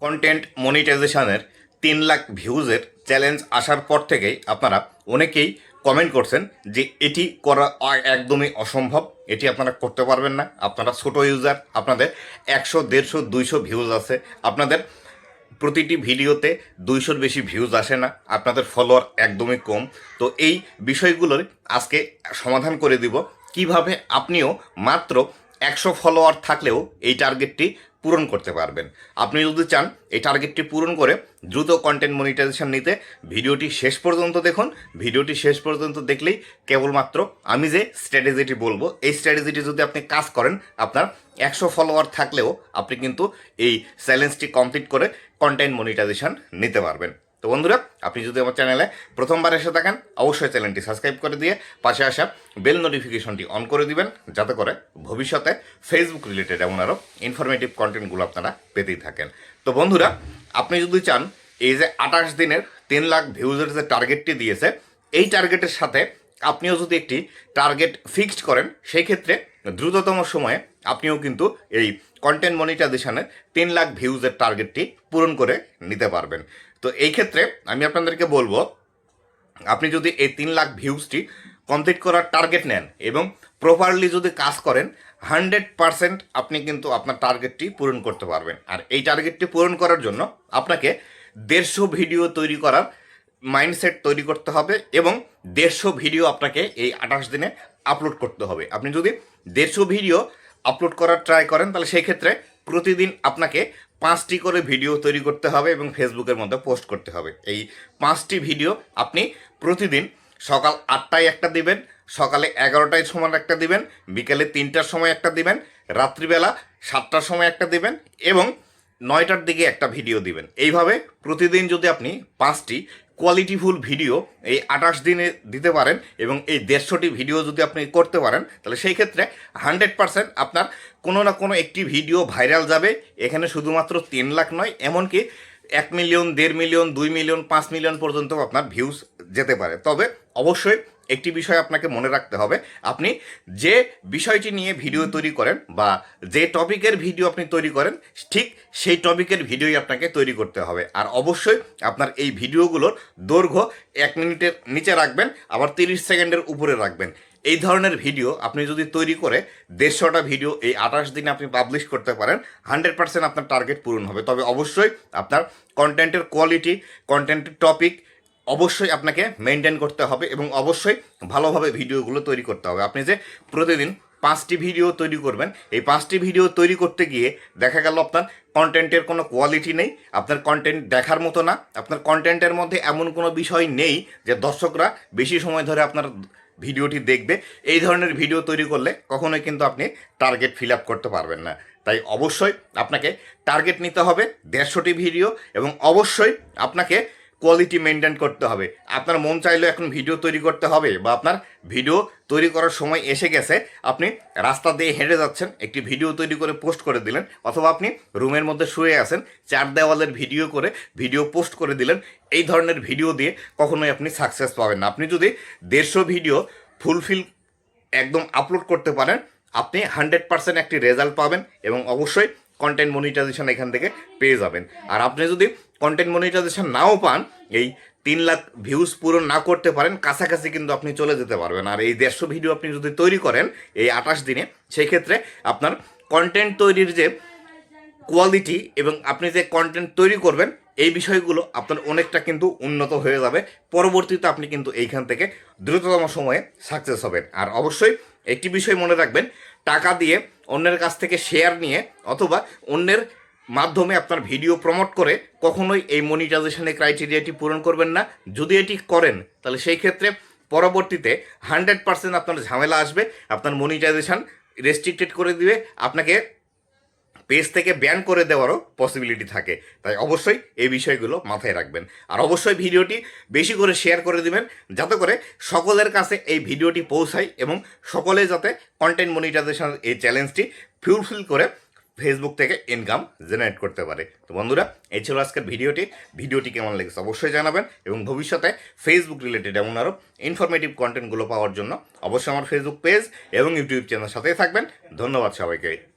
Content মনিটাইজেশনের 3 lakh ভিউজের challenge আসার পর থেকেই আপনারা অনেকেই কমেন্ট করছেন যে এটি করা একদমই অসম্ভব, এটি আপনারা করতে পারবেন না। আপনারা ছোট ইউজার, আপনাদের 100, 150, 200 ভিউজ আছে, আপনাদের প্রতিটি ভিডিওতে 200-র বেশি ভিউজ আসে না, আপনাদের ফলোয়ার একদমই কম। তো এই বিষয়গুলোর আজকে সমাধান করে দিব কিভাবে আপনিও মাত্র 100 ফলোয়ার থাকলেও এই টার্গেটটি পূরণ করতে পারবেন। আপনি যদি চান এই টার্গেটটি পূরণ করে দ্রুত কন্টেন্ট মনিটাইজেশন নিতে, ভিডিওটি শেষ পর্যন্ত দেখুন। ভিডিওটি শেষ পর্যন্ত দেখলেই কেবলমাত্র আমি যে স্ট্র্যাটেজিটি বলবো, এই স্ট্র্যাটেজিটি যদি আপনি কাজ করেন, আপনার 100 ফলোয়ার থাকলেও আপনি কিন্তু এই চ্যালেঞ্জটি কমপ্লিট করে কন্টেন্ট মনিটাইজেশন নিতে পারবেন। তো বন্ধুরা, আপনি যদি আমার চ্যানেলে প্রথমবার এসে থাকেন, অবশ্যই চ্যানেলটি সাবস্ক্রাইব করে দিয়ে পাশে আসা বেল নোটিফিকেশনটি অন করে দিবেন, যাতে করে ভবিষ্যতে ফেসবুক রিলেটেড এমন আরও ইনফরমেটিভ কন্টেন্টগুলো আপনারা পেতেই থাকেন। তো বন্ধুরা, আপনি যদি চান এই যে 28 দিনের 3 লাখ ভিউজের যে টার্গেটটি দিয়েছে, এই টার্গেটের সাথে আপনিও যদি একটি টার্গেট ফিক্সড করেন, সেই ক্ষেত্রে দ্রুততম সময়ে আপনিও কিন্তু এই কন্টেন্ট মনিটাইজেশনে 3 লাখ ভিউজের টার্গেটটি পূরণ করে নিতে পারবেন। তো এই ক্ষেত্রে আমি আপনাদেরকে বলবো, আপনি যদি এই 3 লাখ ভিউজটি কমপ্লিট করার টার্গেট নেন এবং প্রপারলি যদি কাজ করেন, 100% আপনি কিন্তু আপনার টার্গেটটি পূরণ করতে পারবেন। আর এই টার্গেটটি পূরণ করার জন্য আপনাকে 150 ভিডিও তৈরি করার মাইন্ডসেট তৈরি করতে হবে এবং 150 ভিডিও আপনাকে এই 28 দিনে আপলোড করতে হবে। আপনি যদি 150 ভিডিও আপলোড করার ট্রাই করেন, তাহলে সেই ক্ষেত্রে প্রতিদিন আপনাকে 5টি করে ভিডিও তৈরি করতে হবে এবং ফেসবুকের মধ্যে পোস্ট করতে হবে। এই 5টি ভিডিও আপনি প্রতিদিন সকাল 8টায় একটা দিবেন, সকালে 11টায় সময় একটা দিবেন, বিকেলে 3টার সময় একটা দিবেন, রাত্রিবেলা 7টার সময় একটা দিবেন এবং 9টার দিকে একটা ভিডিও দিবেন। এইভাবে প্রতিদিন যদি আপনি 5টি কোয়ালিটিফুল ভিডিও এই 28 দিনে দিতে পারেন এবং এই 150টি ভিডিও যদি আপনি করতে পারেন, তাহলে সেই ক্ষেত্রে 100% আপনার কোনো না কোনো একটি ভিডিও ভাইরাল যাবে। এখানে শুধুমাত্র 3 লাখ নয়, এমনকি 1 মিলিয়ন, 1.5 মিলিয়ন, 2 মিলিয়ন, 5 মিলিয়ন পর্যন্ত আপনার ভিউজ যেতে পারে। তবে অবশ্যই একটি বিষয় আপনাকে মনে রাখতে হবে, আপনি যে বিষয়টি নিয়ে ভিডিও তৈরি করেন বা যে টপিকের ভিডিও আপনি তৈরি করেন, ঠিক সেই টপিকের ভিডিওই আপনাকে তৈরি করতে হবে। আর অবশ্যই আপনার এই ভিডিওগুলোর দৈর্ঘ্য 1 মিনিটের নিচে রাখবেন, আবার 30 সেকেন্ডের উপরে রাখবেন। এই ধরনের ভিডিও আপনি যদি তৈরি করে 150টা ভিডিও এই 28 দিনে আপনি পাবলিশ করতে পারেন, 100% আপনার টার্গেট পূরণ হবে। তবে অবশ্যই আপনার কন্টেন্টের কোয়ালিটি, কন্টেন্টের টপিক অবশ্যই আপনাকে মেনটেন করতে হবে এবং অবশ্যই ভালোভাবে ভিডিওগুলো তৈরি করতে হবে। আপনি যে প্রতিদিন 5টি ভিডিও তৈরি করবেন, এই 5টি ভিডিও তৈরি করতে গিয়ে দেখা গেল আপনার কন্টেন্টের কোনো কোয়ালিটি নেই, আপনার কন্টেন্ট দেখার মতো না, আপনার কন্টেন্টের মধ্যে এমন কোনো বিষয় নেই যে দর্শকরা বেশি সময় ধরে আপনার ভিডিওটি দেখবে। এই ধরনের ভিডিও তৈরি করলে কখনোই কিন্তু আপনি টার্গেট ফিল আপ করতে পারবেন না। তাই অবশ্যই আপনাকে টার্গেট নিতে হবে 150টি ভিডিও এবং অবশ্যই আপনাকে কোয়ালিটি মেনটেন করতে হবে। আপনার মন চাইলেও এখন ভিডিও তৈরি করতে হবে বা আপনার ভিডিও তৈরি করার সময় এসে গেছে, আপনি রাস্তা দিয়ে হেঁটে যাচ্ছেন, একটি ভিডিও তৈরি করে পোস্ট করে দিলেন, অথবা আপনি রুমের মধ্যে শুয়ে আছেন, 4 দেওয়ালের ভিডিও করে ভিডিও পোস্ট করে দিলেন। এই ধরনের ভিডিও দিয়ে কখনোই আপনি সাকসেস পাবেন না। আপনি যদি 150 ভিডিও ফুলফিল একদম আপলোড করতে পারেন, আপনি 100% একটি রেজাল্ট পাবেন এবং অবশ্যই কন্টেন্ট মনিটাইজেশন এখান থেকে পেয়ে যাবেন। আর আপনি যদি কন্টেন্ট মনিটাইজেশন নাও পান, এই 3 লাখ ভিউজ পূরণ না করতে পারেন, কাছাকাছি কিন্তু আপনি চলে যেতে পারবেন। আর এই 150 ভিডিও আপনি যদি তৈরি করেন এই 28 দিনে, সেই ক্ষেত্রে আপনার কন্টেন্ট তৈরির যে কোয়ালিটি এবং আপনি যে কন্টেন্ট তৈরি করবেন, এই বিষয়গুলো আপনার অনেকটা কিন্তু উন্নত হয়ে যাবে। পরবর্তীতে আপনি কিন্তু এইখান থেকে দ্রুততম সময়ে সাকসেস হবেন। আর অবশ্যই একটি বিষয় মনে রাখবেন, টাকা দিয়ে অন্যের কাছ থেকে শেয়ার নিয়ে অথবা অন্যের মাধ্যমে আপনার ভিডিও প্রমোট করে কখনোই এই মনিটাইজেশনের ক্রাইটেরিয়াটি পূরণ করবেন না। যদি এটি করেন, তাহলে সেই ক্ষেত্রে পরবর্তীতে 100% আপনার ঝামেলা আসবে, আপনার মনিটাইজেশন রেস্ট্রিক্টেড করে দিবে, আপনাকে পেজ থেকে ব্যান করে দেওয়ারও পসিবিলিটি থাকে। তাই অবশ্যই এই বিষয়গুলো মাথায় রাখবেন। আর অবশ্যই ভিডিওটি বেশি করে শেয়ার করে দিবেন, যাতে করে সকলের কাছে এই ভিডিওটি পৌঁছায় এবং সকলে যাতে কন্টেন্ট মনিটাইজেশন এই চ্যালেঞ্জটি ফুলফিল করে ফেসবুক থেকে ইনকাম জেনারেট করতে পারে। তো বন্ধুরা, এই ছিল আজকের ভিডিওটি কেমন লেগেছে অবশ্যই জানাবেন এবং ভবিষ্যতে ফেসবুক রিলেটেড এমন আরও ইনফরমেটিভ কন্টেন্টগুলো পাওয়ার জন্য অবশ্যই আমার ফেসবুক পেজ এবং ইউটিউব চ্যানেলের সাথেই থাকবেন। ধন্যবাদ সবাইকে।